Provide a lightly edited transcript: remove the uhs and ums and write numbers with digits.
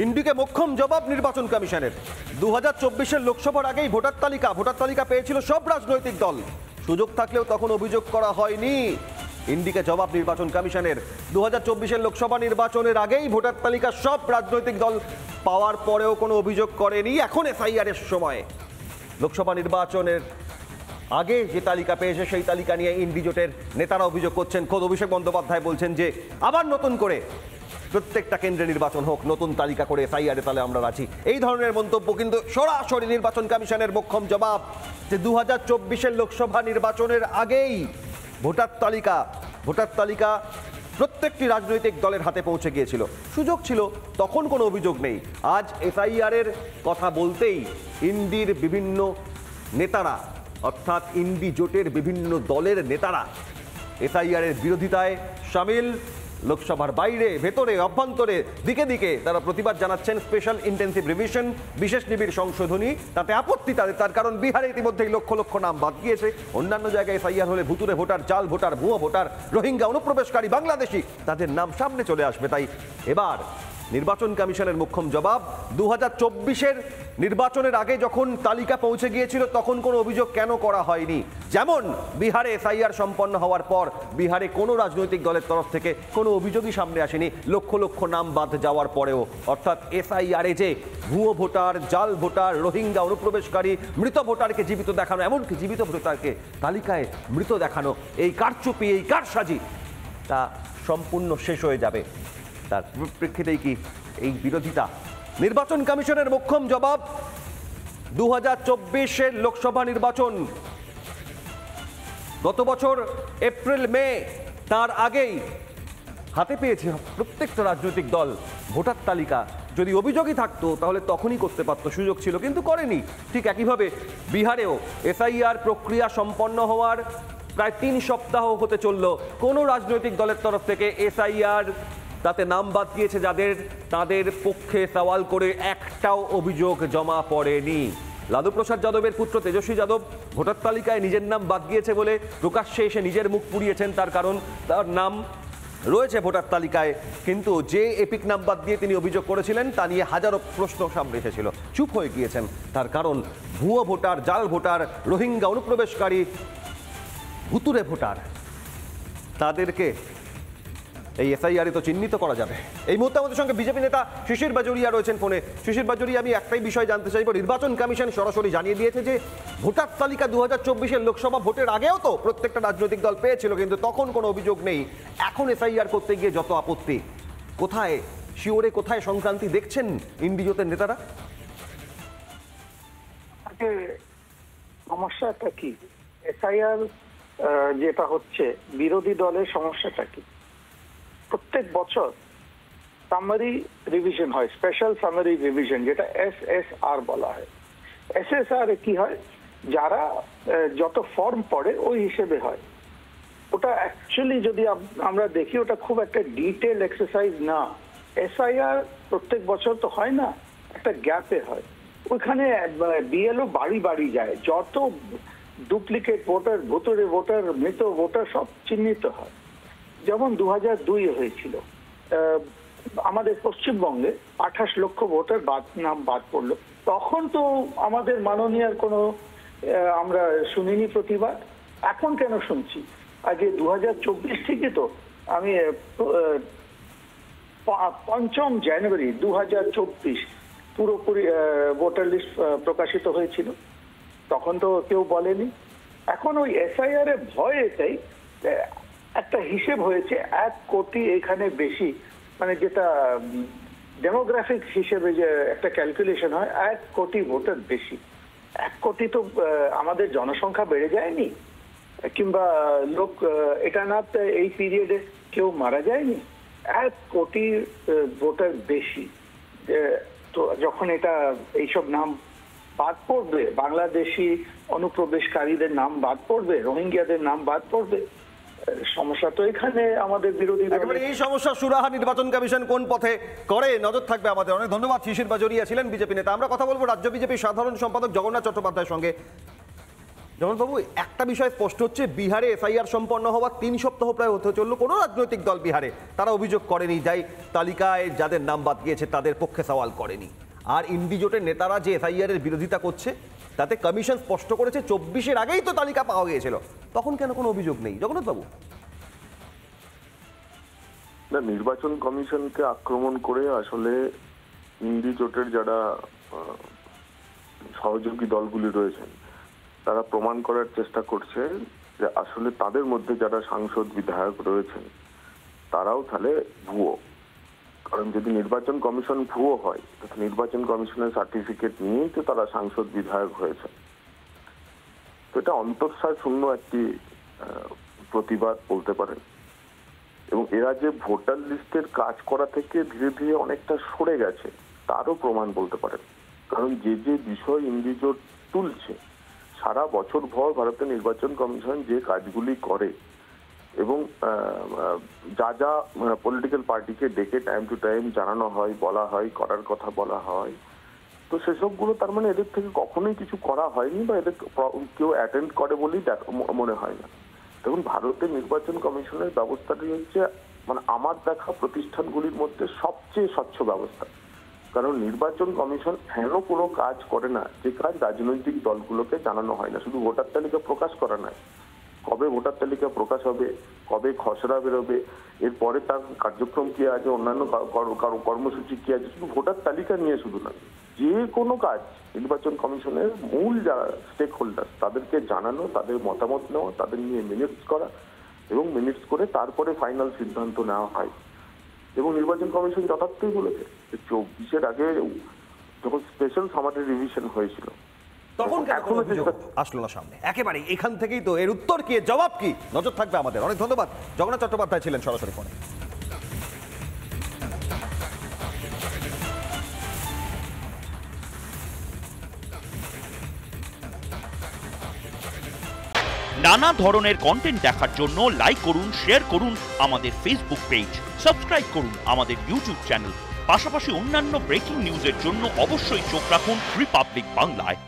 ইন্ডিকে মোক্ষম জবাব নির্বাচন কমিশনের। 2024-এর লোকসভার আগেই ভোটার তালিকা পেয়েছিল সব রাজনৈতিক দল। সুযোগ থাকলেও তখন অভিযোগ করা হয়নি। ইন্ডিকে জবাব নির্বাচন কমিশনের। 2024-এর লোকসভা নির্বাচনের আগেই ভোটার তালিকা সব রাজনৈতিক দল পাওয়ার পরেও কোনো অভিযোগ করেনি। এখন এসআইআর এর সময় লোকসভা নির্বাচনের আগে যে তালিকা পেয়েছে সেই তালিকা নিয়ে ইন্ডি জোটের নেতারা অভিযোগ করছেন। খোদ অভিষেক বন্দ্যোপাধ্যায় বলছেন যে আবার নতুন করে প্রত্যেকটা কেন্দ্রে নির্বাচন হোক, নতুন তালিকা করে এসআইআর তাহলে আমরা রাজি। এই ধরনের মন্তব্য কিন্তু সরাসরি নির্বাচন কমিশনের মোক্ষম জবাব যে 2024-এর লোকসভা নির্বাচনের আগেই ভোটার তালিকা প্রত্যেকটি রাজনৈতিক দলের হাতে পৌঁছে গিয়েছিল। সুযোগ ছিল, তখন কোনো অভিযোগ নেই। আজ এসআইআর এর কথা বলতেই ইন্ডির বিভিন্ন নেতারা, অর্থাৎ ইন্ডি জোটের বিভিন্ন দলের নেতারা এসআইআর এর বিরোধিতায় সামিল। লোকসভার বাইরে, ভেতরে, অভ্যন্তরে, দিকে দিকে তারা প্রতিবাদ জানাচ্ছেন। স্পেশাল ইন্টেন্সিভ রিভিশন, বিশেষ নিবিড় সংশোধনী, তাতে আপত্তি তার কারণ বিহারে ইতিমধ্যেই লক্ষ লক্ষ নাম বাদ গিয়েছে। অন্যান্য জায়গায় এসআইআর হলে ভুতুরে ভোটার, জাল ভোটার, ভুয়ো ভোটার, রোহিঙ্গা অনুপ্রবেশকারী বাংলাদেশি তাদের নাম সামনে চলে আসবে। তাই এবার নির্বাচন কমিশনের মোক্ষম জবাব, 2024-এর নির্বাচনের আগে যখন তালিকা পৌঁছে গিয়েছিল তখন কোনো অভিযোগ কেন করা হয়নি। যেমন বিহারে এসআইআর সম্পন্ন হওয়ার পর বিহারে কোনো রাজনৈতিক দলের তরফ থেকে কোনো অভিযোগই সামনে আসেনি লক্ষ লক্ষ নাম বাদ যাওয়ার পরেও। অর্থাৎ এসআইআরে যে ভুয়ো ভোটার, জাল ভোটার, রোহিঙ্গা অনুপ্রবেশকারী, মৃত ভোটারকে জীবিত দেখানো, এমনকি জীবিত ভোটারকে তালিকায় মৃত দেখানো, এই কারচুপি, এই কারসাজি তা সম্পূর্ণ শেষ হয়ে যাবে। তার প্রেক্ষিতেই কি এই বিরোধিতা? নির্বাচন কমিশনের মোক্ষম জবাব, 2024-এর লোকসভা নির্বাচন গত বছর এপ্রিল মে, তার আগেই হাতে পেয়েছে প্রত্যেকটা রাজনৈতিক দল ভোটার তালিকা। যদি অভিযোগই থাকতো তাহলে তখনই করতে পারতো, সুযোগ ছিল, কিন্তু করেনি। ঠিক একইভাবে বিহারেও এসআইআর প্রক্রিয়া সম্পন্ন হওয়ার প্রায় 3 সপ্তাহ হতে চলল, কোনো রাজনৈতিক দলের তরফ থেকে এসআইআর তাতে নাম বাদ দিয়েছে তাদের পক্ষে সওয়াল করে একটাও অভিযোগ জমা পড়েনি। লালু প্রসাদ যাদবের পুত্র তেজস্বী যাদব ভোটার তালিকায় নিজের নাম বাদ গিয়েছে বলে প্রকাশ্যে এসে নিজের মুখ পুড়িয়েছেন। তার কারণ তার নাম রয়েছে ভোটার তালিকায়, কিন্তু যে এপিক নাম বাদ দিয়ে তিনি অভিযোগ করেছিলেন তা নিয়ে হাজারো প্রশ্ন সামনে এসেছিল। চুপ হয়ে গিয়েছেন। তার কারণ ভুয়ো ভোটার, জাল ভোটার, রোহিঙ্গা অনুপ্রবেশকারী, ভুতুরে ভোটার, তাদেরকে এই এসআইআর তো চিহ্নিত করা যাবে। এই মুহূর্তে আমাদের সঙ্গে বিজেপি নেতা শিশির বাজোরিয়া রয়েছেন ফোনে। শিশির বাজোরিয়া, আমি একটাই বিষয় জানতে চাইব, নির্বাচন কমিশন সরাসরি জানিয়ে দিয়েছে যে ভোটার তালিকা 2024-এর লোকসভা ভোটের আগেও তো প্রত্যেকটা রাজনৈতিক দল পেয়েছিল, কিন্তু তখন কোনো অভিযোগ নেই। এখন এসআইআর করতে গিয়ে যত আপত্তি, কোথায় শিওরে, কোথায় সংক্রান্তি দেখছেন ইন্ডি জোটের নেতারা? সমস্যাটা কি? এসআইআর যেটা হচ্ছে, বিরোধী দলের সমস্যাটা কি? প্রত্যেক বছর সামারি রিভিশন হয়, স্পেশাল সামারি রিভিশন, যেটা SSR বলা হয়। SSR কি হয়, যারা যত ফর্ম পড়ে ওই হিসেবে হয়। ওটা অ্যাকচুয়ালি যদি আমরা দেখি, ওটা খুব একটা ডিটেল এক্সারসাইজ না। এসআইআর প্রত্যেক বছর তো হয় না, একটা গ্যাপে হয়। ওইখানে বিএলও বাড়ি বাড়ি যায়, যত ডুপ্লিকেট ভোটার, ভুতুরে ভোটার, মৃত ভোটার সব চিহ্নিত হয়। যেমন 2002 হয়েছিল, আমাদের পশ্চিমবঙ্গে 28 লক্ষ ভোটার নাম বাদ পড়লো। তখন তো আমাদের মাননীয় কোনো আমরা শুনিনি প্রতিবাদ। এখন কেন শুনছি? আগে 2024 থেকে তো আমি 5 জানুয়ারি 2024 পুরোপুরি ভোটার লিস্ট প্রকাশিত হয়েছিল, তখন তো কেউ বলেনি। এখন ওই এসআইআর এর ভয় এটাই, একটা হিসেব হয়েছে 1 কোটি এখানে বেশি, মানে যেটা ডেমোগ্রাফিক হিসেবে যে একটা ক্যালকুলেশন হয়, 1 কোটি ভোটার বেশি। 1 কোটি তো আমাদের জনসংখ্যা বেড়ে যায়নি, কিংবা লোক এটা না এই পিরিয়ডে কেউ মারা যায়নি। 1 কোটি ভোটার বেশি। তো যখন এটা এইসব নাম বাদ পড়বে, বাংলাদেশি অনুপ্রবেশকারীদের নাম বাদ পড়বে, রোহিঙ্গাদের নাম বাদ পড়বে, সমস্যা তো এখানে আমাদের বিরোধী। এই সমস্যা সুরাহা নির্বাচন কমিশন কোন পথে করে, নজর থাকবে আমাদের। অনেক ধন্যবাদ। শিশির বাজোরিয়া ছিলেন বিজেপি নেতা। আমরা কথা বলবো রাজ্য বিজেপির সাধারণ সম্পাদক জগন্নাথ চট্টোপাধ্যায়ের সঙ্গে। জগন্নাথবাবু, একটা বিষয় স্পষ্ট হচ্ছে, বিহারে এসআইআর সম্পন্ন হওয়ার 3 সপ্তাহ প্রায় হতে চললো, কোনো রাজনৈতিক দল বিহারে তারা অভিযোগ করেনি, যাই তালিকায় যাদের নাম বাদ গিয়েছে তাদের পক্ষে সওয়াল করেনি। আর ইন্ডি জোটের নেতারা যে এসআইআর এর বিরোধিতা করছে, তাতে কমিশন স্পষ্ট করেছে 24-এর আগেই তো তালিকা পাওয়া গিয়েছিল, তখন কেন কোনো অভিযোগ নেই? জগন্নাথবাবু, না, নির্বাচন কমিশনকে আক্রমণ করে আসলে ইন্ডি জোটের যারা সহযোগী দলগুলি রয়েছেন তারা প্রমাণ করার চেষ্টা করছে যে আসলে তাদের মধ্যে যারা সাংসদ বিধায়ক রয়েছেন তারাও তাহলে ভুয়ো। কারণ যদি নির্বাচন কমিশন ভুয়ো হয়, নির্বাচন কমিশনের সার্টিফিকেট নিয়েই তো তারা সাংসদ বিধায়ক হয়েছে। তো এটা অন্তঃসার শূন্য একটি প্রতিবাদ বলতে পারেন। এবং এরা যে ভোটার লিস্টের কাজ করা থেকে ধীরে ধীরে অনেকটা সরে গেছে তারও প্রমাণ বলতে পারেন। কারণ যে যে বিষয় ইন্ডি জোট তুলছে, সারা বছর ভর ভারতের নির্বাচন কমিশন যে কাজগুলি করে এবং যা যা পলিটিক্যাল পার্টিকে ডেকে টাইম টু টাইম জানানো হয়, বলা হয়, করার কথা বলা হয়, তো সেসবগুলো তার মানে এদের থেকে কখনোই কিছু করা হয়নি বা এদের কেউ অ্যাটেন্ড করে বলেই মনে হয় না। দেখুন, ভারতের নির্বাচন কমিশনের ব্যবস্থাটি হচ্ছে মানে আমার দেখা প্রতিষ্ঠানগুলির মধ্যে সবচেয়ে স্বচ্ছ ব্যবস্থা। কারণ নির্বাচন কমিশন হেন কোনো কাজ করে না যে কাজ রাজনৈতিক দলগুলোকে জানানো হয় না। শুধু ভোটার তালিকা প্রকাশ করা নয়, কবে ভোটার তালিকা প্রকাশ হবে, কবে খসড়া বেরোবে, এরপরে তার কার্যক্রম কি আছে, অন্যান্য কর্মসূচি কি আছে, শুধু ভোটার তালিকা নিয়ে শুধু নয়, যে কোনো কাজ নির্বাচন কমিশনের মূল যারা স্টেক হোল্ডার তাদেরকে জানানো, তাদের মতামত নেওয়া, তাদের নিয়ে মিনিটস করা এবং মিনিটস করে তারপরে ফাইনাল সিদ্ধান্ত নেওয়া হয়। এবং নির্বাচন কমিশন যথার্থই বলেছে যে 24-এর আগে যখন স্পেশাল সামারি রিভিশন হয়েছিল তখন এখনো আসলো না সামনে, একেবারে এখান থেকেই তো এর উত্তর কি, জবাব কি, নজর থাকবে আমাদের। অনেক ধন্যবাদ। জগন্নাথ চট্টোপাধ্যায় ছিলেন সরাসরি ফোনে। নানা ধরনের কন্টেন্ট দেখার জন্য লাইক করুন, শেয়ার করুন আমাদের ফেসবুক পেজ, সাবস্ক্রাইব করুন আমাদের ইউটিউব চ্যানেল। পাশাপাশি অন্যান্য ব্রেকিং নিউজের জন্য অবশ্যই চোখ রাখুন রিপাবলিক বাংলায়।